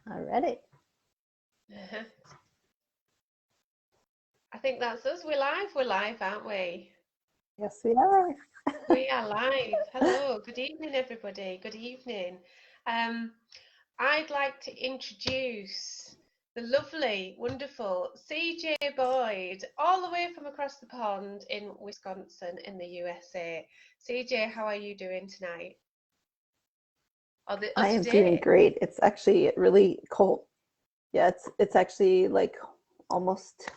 Alrighty. I think that's us. We're live, aren't we? Yes, we are. We are live. Hello, good evening, everybody. Good evening. Um, I'd like to introduce the lovely, wonderful CJ Boyd, all the way from across the pond in Wisconsin in the USA. CJ, how are you doing tonight? Or I am doing today? great. It's actually really cold. Yeah, it's actually like almost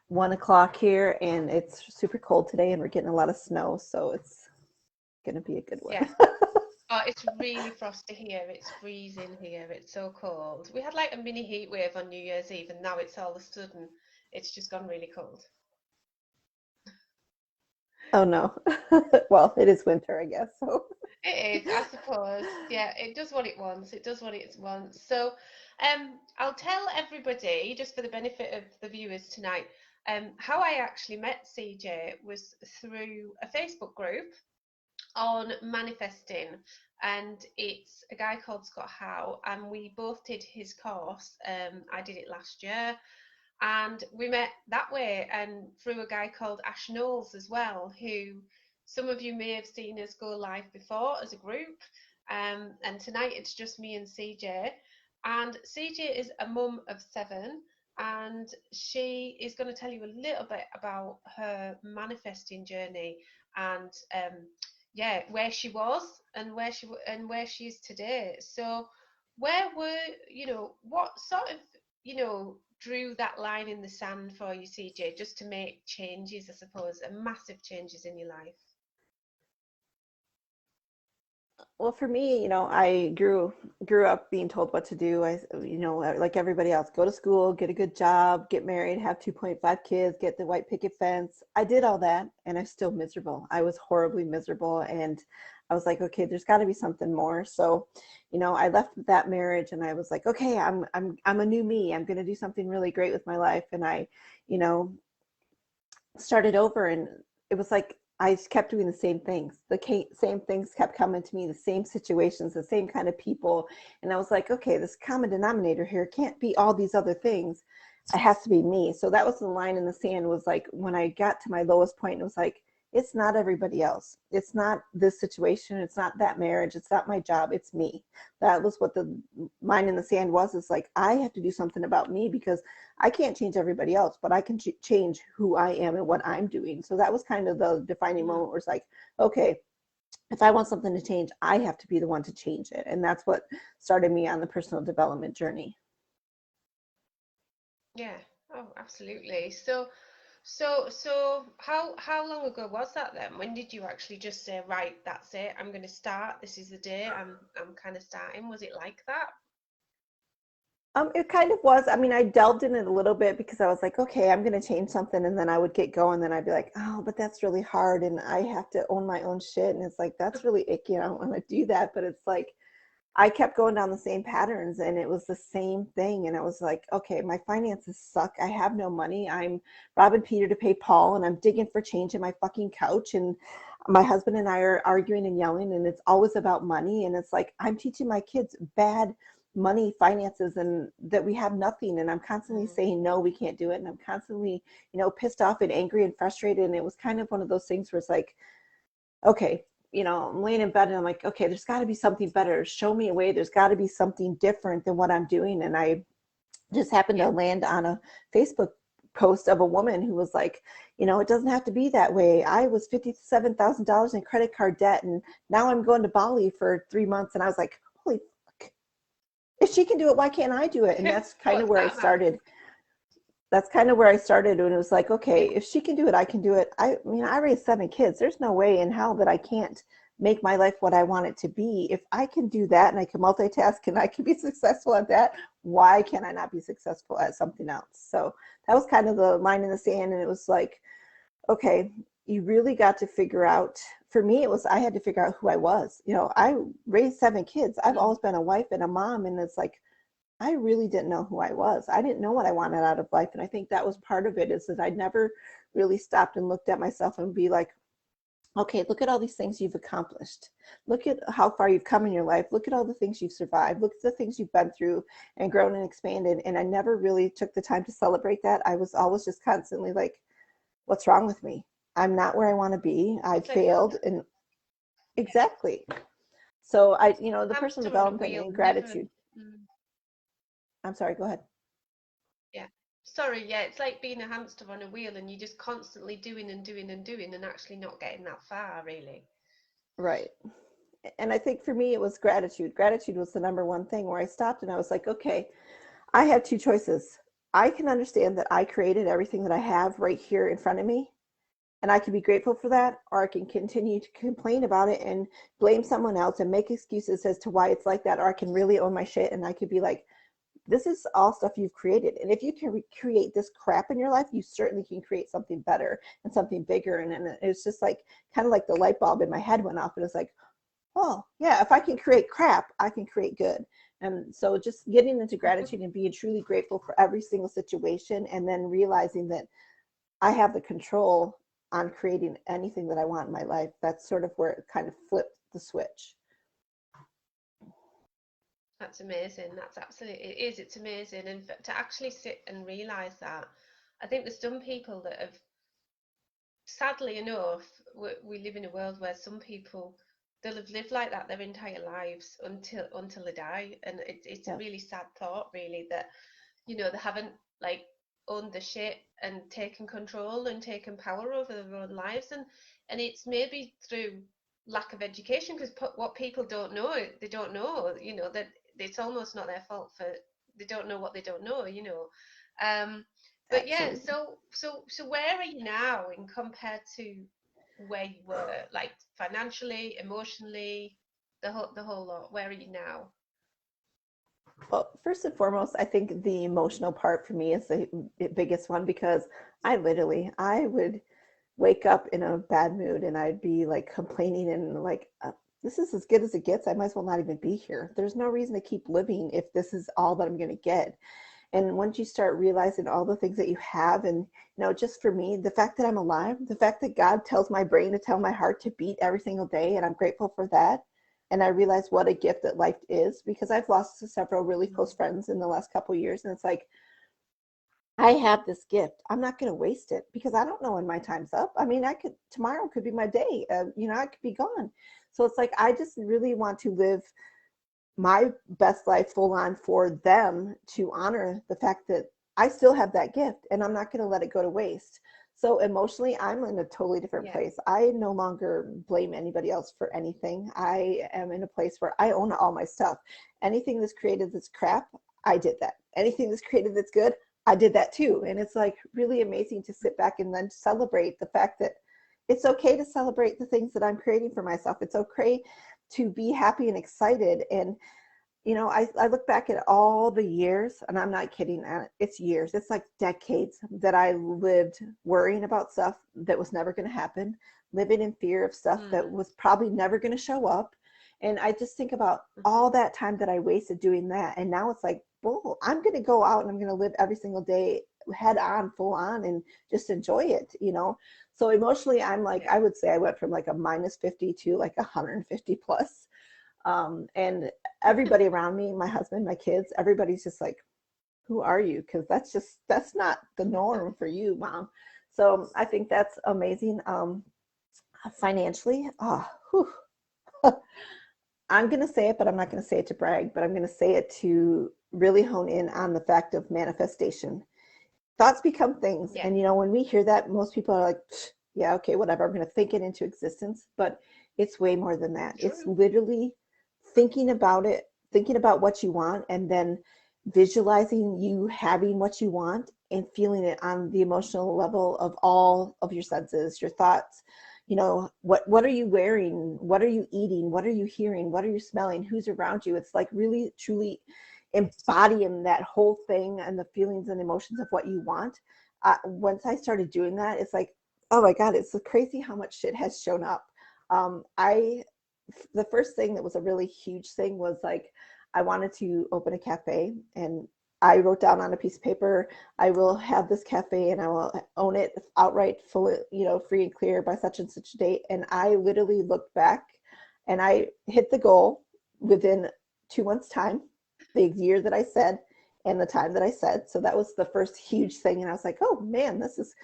1 o'clock here, and it's super cold today, and we're getting a lot of snow, so it's gonna be a good one. Yeah. Oh, it's really frosty here. It's freezing here. It's so cold. We had like a mini heat wave on New Year's Eve, and now it's all of a sudden, it's just gone really cold. Oh no. Well, it is winter, I guess. So It is, I suppose. Yeah, it does what it wants. It does what it wants. So, I'll tell everybody, just for the benefit of the viewers tonight, how I actually met CJ was through a Facebook group on manifesting, and it's a guy called Scott Howe, and we both did his course. I did it last year, and we met that way, and through a guy called Ash Knowles as well, who some of you may have seen us go live before as a group. And tonight it's just me and CJ. And CJ is a mum of seven, and she is going to tell you a little bit about her manifesting journey, and yeah, where she was and where she is today. So, where were what sort of drew that line in the sand for you, CJ, just to make changes, I suppose, and massive changes in your life? well, for me, I grew up being told what to do. Like everybody else, go to school, get a good job, get married, have 2.5 kids, get the white picket fence. I did all that, and I'm still miserable. I was horribly miserable, and I was like, okay, there's got to be something more. So, I left that marriage, and I was like, okay, I'm a new me. I'm going to do something really great with my life, and I, you know, started over, and it was like I kept doing the same things. The same things kept coming to me, the same situations, the same kind of people. And I was like, okay, this common denominator here can't be all these other things. It has to be me. So that was the line in the sand, was like when I got to my lowest point, it was like, it's not everybody else. It's not this situation. It's not that marriage. It's not my job. It's me. That was what the line in the sand was. It's like, I have to do something about me, because I can't change everybody else, but I can change who I am and what I'm doing. So that was kind of the defining Mm, moment, where it's like, okay, if I want something to change, I have to be the one to change it. And that's what started me on the personal development journey. yeah. Oh, absolutely. So, how long ago was that then? When did you actually just say, right, that's it, I'm going to start, this is the day, I'm kind of starting? Was it like that? It kind of was. I mean, I delved in it a little bit, because I was like, okay, I'm going to change something. And then I would get going. Then I'd be like, oh, but that's really hard. And I have to own my own shit. And it's like, that's really icky. I don't want to do that. But it's like, I kept going down the same patterns, and it was the same thing. And it was like, okay, my finances suck. I have no money. I'm robbing Peter to pay Paul, and I'm digging for change in my fucking couch. And my husband and I are arguing and yelling, and it's always about money. And it's like, I'm teaching my kids bad money finances, and that we have nothing. And I'm constantly Mm, saying, no, we can't do it. And I'm constantly, pissed off and angry and frustrated. And it was kind of one of those things where it's like, okay, I'm laying in bed, and I'm like, okay, there's got to be something better. Show me a way. There's got to be something different than what I'm doing. And I just happened yeah. to land on a Facebook post of a woman who was like, it doesn't have to be that way. I was $57,000 in credit card debt, and now I'm going to Bali for 3 months. And I was like, holy fuck, if she can do it, why can't I do it? And that's kind of What's where I that about? started. That's kind of where I started, when it was like, Yeah. okay, if she can do it, I can do it. I mean, I raised 7 kids. There's no way in hell that I can't make my life what I want it to be. If I can do that, and I can multitask, and I can be successful at that, why can I not be successful at something else? So that was kind of the line in the sand. And it was like, okay, you really got to figure out, for me, it was, I had to figure out who I was. I raised 7 kids. I've Mm, always been a wife and a mom. And it's like, I really didn't know who I was. I didn't know what I wanted out of life. And I think that was part of it, is that I never really stopped and looked at myself and be like, okay, look at all these things you've accomplished. Look at how far you've come in your life. Look at all the things you've survived. Look at the things you've been through and grown and expanded. And I never really took the time to celebrate that. I was always just constantly like, what's wrong with me? I'm not where I want to be. I It's like a failed. And exactly. So the personal hamster on a development wheel, and never. gratitude. Mm, I'm sorry, go ahead. yeah. Sorry, yeah, it's like being a hamster on a wheel and you're just constantly doing and doing and doing and actually not getting that far, really. Right. And I think for me, it was gratitude. Gratitude was the number one thing where I stopped and I was like, okay, I have two choices. I can understand that I created everything that I have right here in front of me, and I can be grateful for that, or I can continue to complain about it and blame someone else and make excuses as to why it's like that, or I can really own my shit and I could be like, this is all stuff you've created. And if you can create this crap in your life, you certainly can create something better and something bigger. And it's just like kind of like the light bulb in my head went off. And it's like, oh, yeah, if I can create crap, I can create good. And so just getting into gratitude and being truly grateful for every single situation, and then realizing that I have the control on creating anything that I want in my life. That's sort of where it kind of flipped the switch. That's amazing. That's absolutely, it is, it's amazing. And to actually sit and realize that, I think there's some people that have, sadly enough, we live in a world where some people, they'll have lived like that their entire lives until they die. And it's a Yeah, really sad thought, really, that, they haven't like owned the shit and taken control and taken power over their own lives. And it's maybe through lack of education, because what people don't know, they don't know, that it's almost not their fault for they don't know what they don't know. um but yeah, absolutely. so where are you now in compared to where you were, like financially, emotionally, the whole lot? Where are you now? Well, first and foremost, I think the emotional part for me is the biggest one, because I would wake up in a bad mood and I'd be like complaining and like, this is as good as it gets. I might as well not even be here. There's no reason to keep living if this is all that I'm going to get. And once you start realizing all the things that you have, and just for me, the fact that I'm alive, the fact that God tells my brain to tell my heart to beat every single day, and I'm grateful for that. And I realize what a gift that life is, because I've lost several really close Mm. friends in the last couple of years, and it's like, I have this gift. I'm not going to waste it, because I don't know when my time's up. I mean, tomorrow could be my day. I could be gone. So it's like, I just really want to live my best life full on for them, to honor the fact that I still have that gift and I'm not going to let it go to waste. So emotionally, I'm in a totally different Yeah. place. I no longer blame anybody else for anything. I am in a place where I own all my stuff. Anything that's created that's crap, I did that. Anything that's created that's good, I did that too. And it's like really amazing to sit back and then celebrate the fact that it's okay to celebrate the things that I'm creating for myself. It's okay to be happy and excited. And I look back at all the years, and I'm not kidding, it's years, it's like decades that I lived worrying about stuff that was never going to happen, living in fear of stuff that Mm. was probably never going to show up. And I just think about all Hmm. that time that I wasted doing that. And now it's like, well, I'm going to go out and I'm going to live every single day head on, full on, and just enjoy it. So emotionally, I'm like, Yeah. I would say I went from like a -50 to like 150 plus. And everybody around me, my husband, my kids, everybody's just like, who are you? Because that's not the norm for you, mom. So I think that's amazing. Financially, I'm going to say it, but I'm not going to say it to brag, but I'm going to say it to really hone in on the fact of manifestation. Thoughts become things. Yeah. And, when we hear that, most people are like, yeah, okay, whatever. I'm going to think it into existence. But it's way more than that. It's True. literally thinking about it, thinking about what you want, and then visualizing you having what you want and feeling it on the emotional level of all of your senses, your thoughts. What are you wearing? What are you eating? What are you hearing? What are you smelling? Who's around you? It's like really, truly embodying that whole thing and the feelings and emotions of what you want. Once I started doing that, it's like, oh my God, it's crazy how much shit has shown up. I The first thing that was a really huge thing was like, I wanted to open a cafe, and I wrote down on a piece of paper, I will have this cafe and I will own it outright, fully, free and clear by such and such a date. And I literally looked back and I hit the goal within 2 months' time, the year that I said and the time that I said. So that was the first huge thing. And I was like, oh man, this is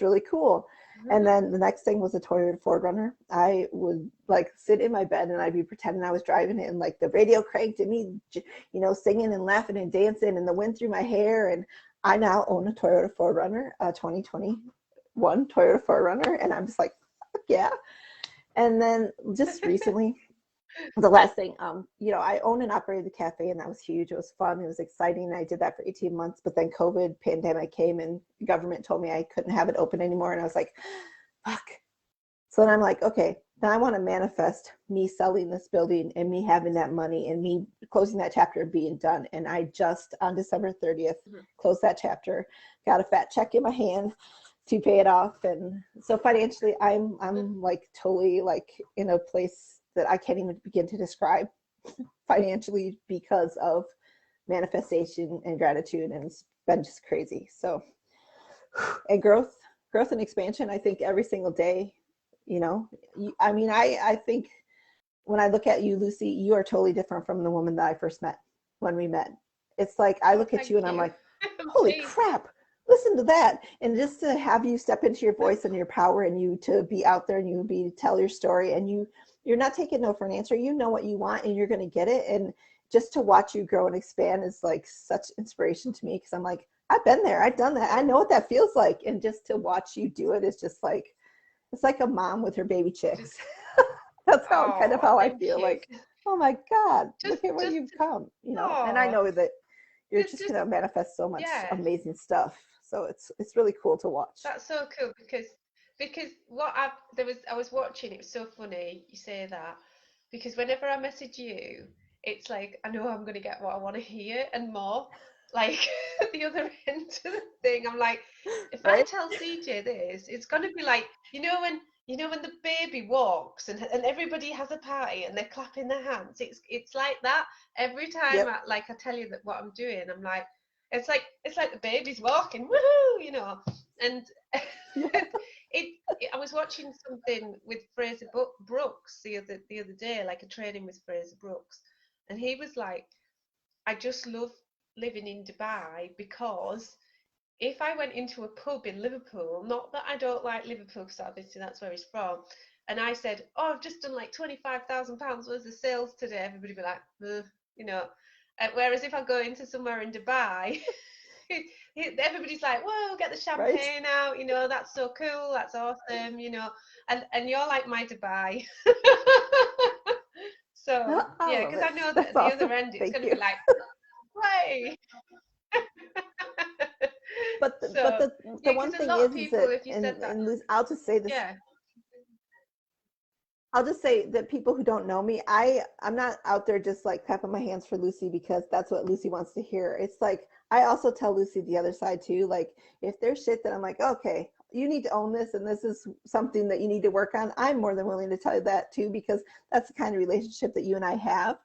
really cool. And then the next thing was a Toyota 4Runner. I would like sit in my bed and I'd be pretending I was driving it and like the radio cranked and me, singing and laughing and dancing and the wind through my hair. And I now own a Toyota 4Runner, a 2021 Toyota 4Runner. And I'm just like, yeah. And then just recently, the last thing, I owned and operated the cafe and that was huge. It was fun. It was exciting. I did that for 18 months, but then COVID pandemic came and the government told me I couldn't have it open anymore. And I was like, fuck. So then I'm like, okay, now I want to manifest me selling this building and me having that money and me closing that chapter and being done. And I just on December 30th closed that chapter, got a fat check in my hand to pay it off. And so financially I'm like totally like in a place that I can't even begin to describe financially because of manifestation and gratitude. And it's been just crazy. So, and growth and expansion, I think every single day, I think when I look at you, Lucy, you are totally different from the woman that I first met when we met. It's like I look at you and I'm like, holy crap, listen to that. And just to have you step into your voice and your power and you to be out there and you tell your story and you're not taking no for an answer. You know what you want and you're going to get it. And just to watch you grow and expand is like such inspiration to me because I'm like, I've been there. I've done that. I know what that feels like. And just to watch you do it is just like, it's like a mom with her baby chicks. That's how I feel. Like, oh my God, look at where you've come, And I know that you're just going to manifest so much amazing stuff. So it's really cool to watch. That's so cool because I was watching, it was so funny you say that, because whenever I message you, it's like I know I'm gonna get what I want to hear and more. Like at the other end of the thing, I'm like, if I tell CJ this, it's gonna be like, when the baby walks and everybody has a party and they're clapping their hands. It's like that every time. I tell you that what I'm doing, I'm like, it's like the baby's walking, woohoo, and I was watching something with Fraser Brooks the other day, like a training with Fraser Brooks, and he was like, I just love living in Dubai because if I went into a pub in Liverpool, not that I don't like Liverpool because obviously that's where he's from, and I said, oh, I've just done like £25,000 worth of sales today, everybody would be like, you know. Whereas if I go into somewhere in Dubai, everybody's like, whoa, get the champagne out, that's so cool, that's awesome, and you're like my Dubai. So yeah, because I know that at the other end it's going to be like, way. But the one thing is that, and I'll just say this. Yeah. I'll just say that people who don't know me, I'm not out there just like clapping my hands for Lucy because that's what Lucy wants to hear. It's like I also tell Lucy the other side too. Like if there's shit that I'm like, okay, you need to own this and this is something that you need to work on, I'm more than willing to tell you that too because that's the kind of relationship that you and I have.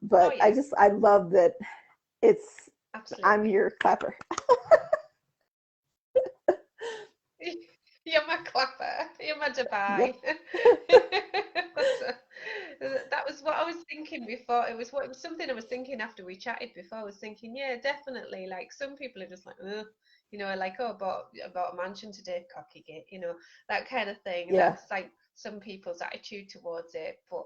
But I love that it's absolutely. I'm your clapper. You're my clapper. You're my Dubai. Yep. That was what I was thinking before. It was something I was thinking after we chatted before. I was thinking, yeah, definitely. Like some people are just like, like, oh, I bought a mansion today, cocky git, that kind of thing. Yeah. That's like some people's attitude towards it. But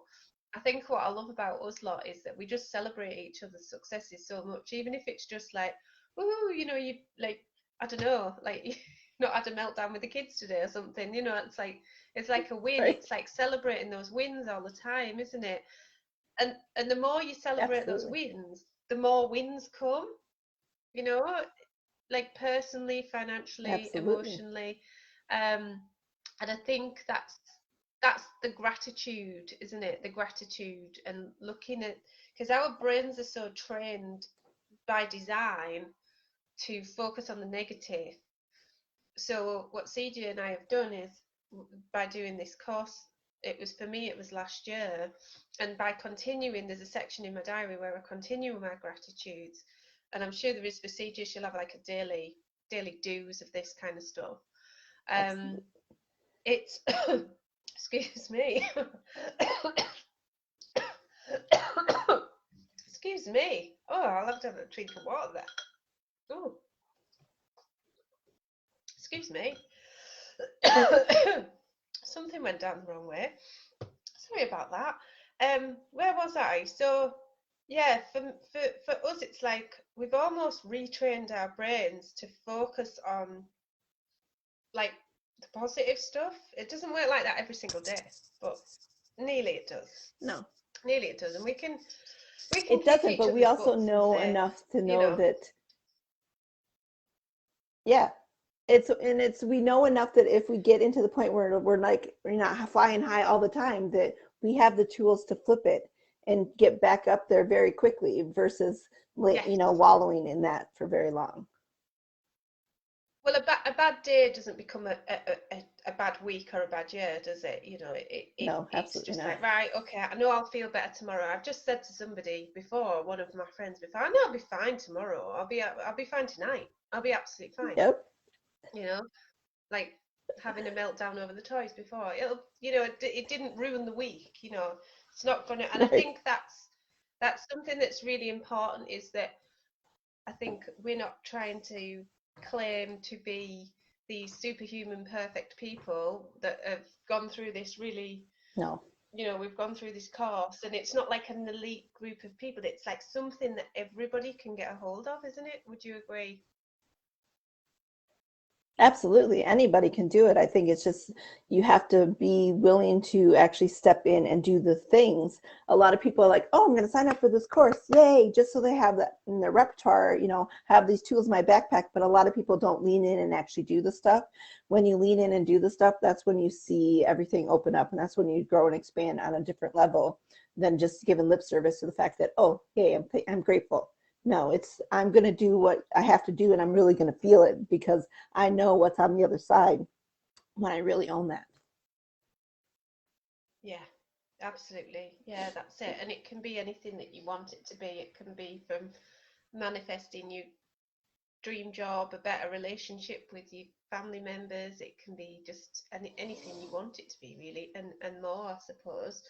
I think what I love about us lot is that we just celebrate each other's successes so much, even if it's just like, woohoo, you like, I don't know, like not had a meltdown with the kids today or something, it's like a win. Right. It's like celebrating those wins all the time, isn't it? And the more you celebrate those wins, the more wins come, like personally, financially, emotionally. And I think that's the gratitude, isn't it? The gratitude and looking at, because our brains are so trained by design to focus on the negative. So what CJ and I have done is, by doing this course, it was last year, and by continuing, there's a section in my diary where I continue with my gratitudes, and I'm sure there is for CJ. She'll have like a daily do's of this kind of stuff. Excellent. It's excuse me. Excuse me. Oh, I'll have to have a drink of water there. Oh, excuse me. Something went down the wrong way. Sorry about that. Where was I? So, yeah, for us, it's like we've almost retrained our brains to focus on like the positive stuff. It doesn't work like that every single day, but nearly it does. No, Nearly it does, and we can it kick doesn't, each but we other's also butts and know say, enough to you know know, that, yeah, it's we know enough that if we get into the point where we're not flying high all the time, that we have the tools to flip it and get back up there very quickly versus yes. wallowing in that for very long. Well, a bad day doesn't become a bad week or a bad year, does it? No, It's absolutely just not. like, right, okay, I know I'll feel better tomorrow. I've just said to somebody before, one of my friends before, I know I'll be fine tomorrow. I'll be fine tonight. I'll be absolutely fine. Yep. You know, like having a meltdown over the toys before. It didn't ruin the week. It's not gonna. And I Right. think that's something that's really important, is that I think we're not trying to claim to be these superhuman perfect people that have gone through this really, No. we've gone through this course, and it's not like an elite group of people. It's like something that everybody can get a hold of, isn't it? Would you agree? Absolutely. Anybody can do it. I think it's just you have to be willing to actually step in and do the things. A lot of people are like, oh, I'm going to sign up for this course. Yay. Just so they have that in their repertoire, have these tools in my backpack. But a lot of people don't lean in and actually do the stuff. When you lean in and do the stuff, that's when you see everything open up. And that's when you grow and expand on a different level than just giving lip service to the fact that, oh, hey, I'm grateful. No, it's I'm going to do what I have to do, and I'm really going to feel it because I know what's on the other side when I really own that. Yeah, absolutely. Yeah, that's it. And it can be anything that you want it to be. It can be from manifesting your dream job, a better relationship with your family members. It can be just anything you want it to be, really, and more, I suppose.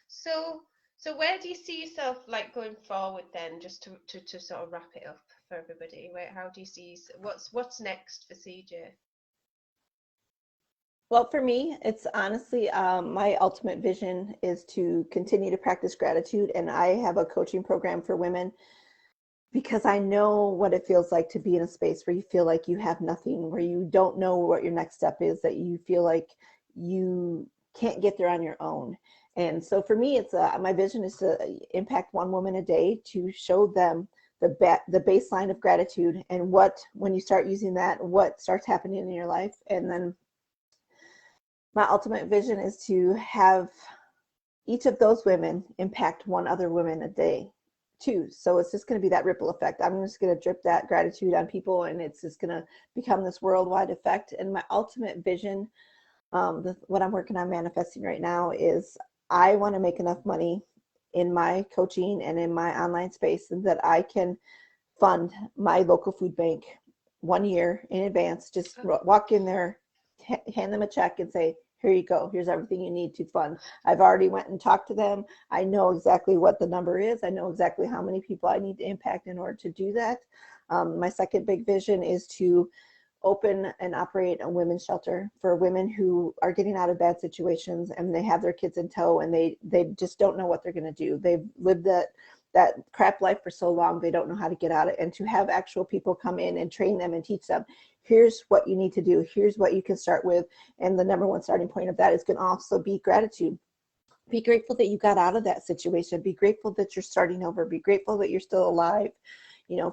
So, so where do you see yourself like going forward then? Just to sort of wrap it up for everybody. How do you see what's next for CJ? Well, for me, it's honestly my ultimate vision is to continue to practice gratitude, and I have a coaching program for women because I know what it feels like to be in a space where you feel like you have nothing, where you don't know what your next step is, that you feel like you can't get there on your own. And so for me, it's my vision is to impact one woman a day to show them the baseline of gratitude and what when you start using that, what starts happening in your life. And then my ultimate vision is to have each of those women impact one other woman a day too. So it's just going to be that ripple effect. I'm just going to drip that gratitude on people, and it's just going to become this worldwide effect. And my ultimate vision, what I'm working on manifesting right now, is I want to make enough money in my coaching and in my online space and that I can fund my local food bank 1 year in advance. Just walk in there, hand them a check and say, here you go, here's everything you need to fund. I've already went and talked to them. I know exactly what the number is. I know exactly how many people I need to impact in order to do that. My second big vision is to open and operate a women's shelter for women who are getting out of bad situations and they have their kids in tow and they just don't know what they're going to do. They've lived that crap life for so long, they don't know how to get out of it. And to have actual people come in and train them and teach them, here's what you need to do, here's what you can start with. And the number one starting point of that is going to also be gratitude. Be grateful that you got out of that situation. Be grateful that you're starting over. Be grateful that you're still alive.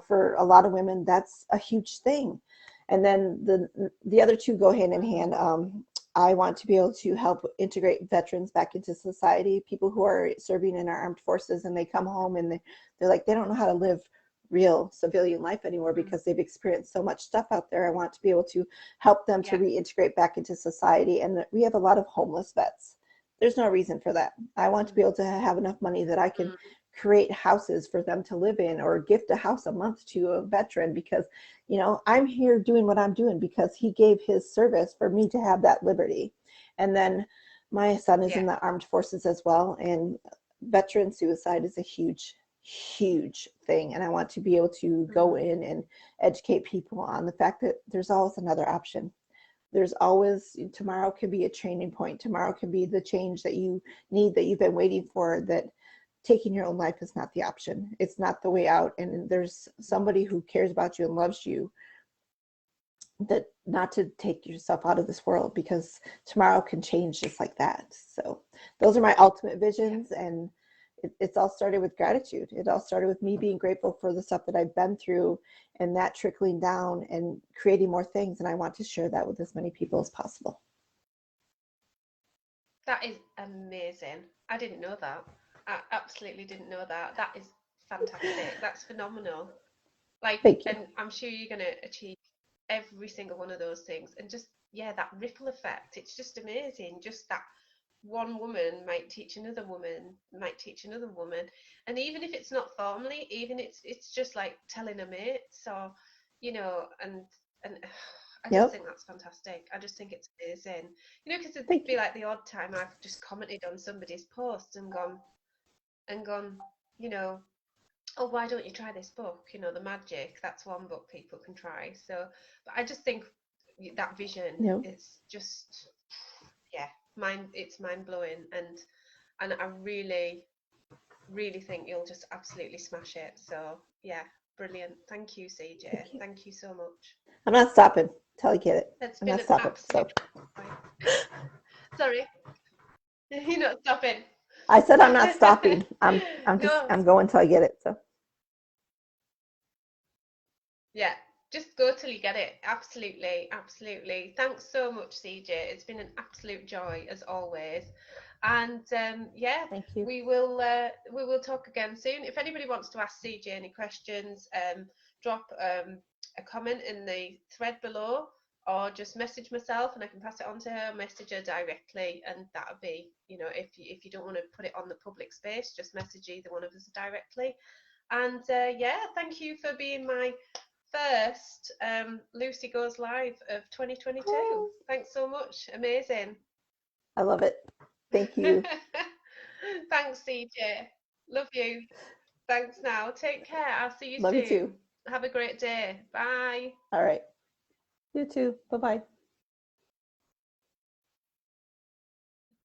For a lot of women, that's a huge thing. And then the other two go hand in hand. I want to be able to help integrate veterans back into society, people who are serving in our armed forces and they come home and they're like, they don't know how to live real civilian life anymore because they've experienced so much stuff out there. I want to be able to help them to Yeah. reintegrate back into society. And we have a lot of homeless vets. There's no reason for that. I want to be able to have enough money that I can create houses for them to live in or gift a house a month to a veteran, because I'm here doing what I'm doing because he gave his service for me to have that liberty. And then my son is Yeah. in the armed forces as well, and veteran suicide is a huge thing, and I want to be able to go in and educate people on the fact that there's always another option. There's always, tomorrow can be a training point, tomorrow can be the change that you need, that you've been waiting for, that taking your own life is not the option. It's not the way out. And there's somebody who cares about you and loves you, that not to take yourself out of this world, because tomorrow can change just like that. So those are my ultimate visions. And it's all started with gratitude. It all started with me being grateful for the stuff that I've been through, and that trickling down and creating more things. And I want to share that with as many people as possible. That is amazing. I didn't know that. I absolutely didn't know that. That is fantastic. That's phenomenal. Like, Thank you. and I'm sure you're going to achieve every single one of those things. And just, yeah, that ripple effect, it's just amazing. Just that one woman might teach another woman, might teach another woman. And even if it's not formally, even it's just like telling a mate. So, and I just Yep. think that's fantastic. I just think it's amazing. Because it'd Thank be you. like the odd time I've just commented on somebody's post and gone, you know, oh, why don't you try this book? The magic, that's one book people can try. So, but I just think that vision Yep. is just, yeah, it's mind blowing. And I really, really think you'll just absolutely smash it. So, yeah, brilliant. Thank you, CJ. Thank you. Thank you so much. I'm not stopping till I get it. It's I'm been not an stopping. So absolute joy. Sorry, you're not stopping. I said I'm not stopping. No, I'm going till I get it. So yeah, just go till you get it. Absolutely, absolutely. Thanks so much, CJ. It's been an absolute joy as always. And yeah, thank you. we will talk again soon. If anybody wants to ask CJ any questions, drop a comment in the thread below, or just message myself and I can pass it on to her. Message her directly, and that'll be, if you don't want to put it on the public space, just message either one of us directly. And yeah, thank you for being my first Lucy Goes Live of 2022. Oh, Thanks so much. Amazing. I love it. Thank you. Thanks, CJ. Love you. Thanks now. Take care. I'll see you Love you too. soon. Have a great day. Bye. All right. You too. Bye bye.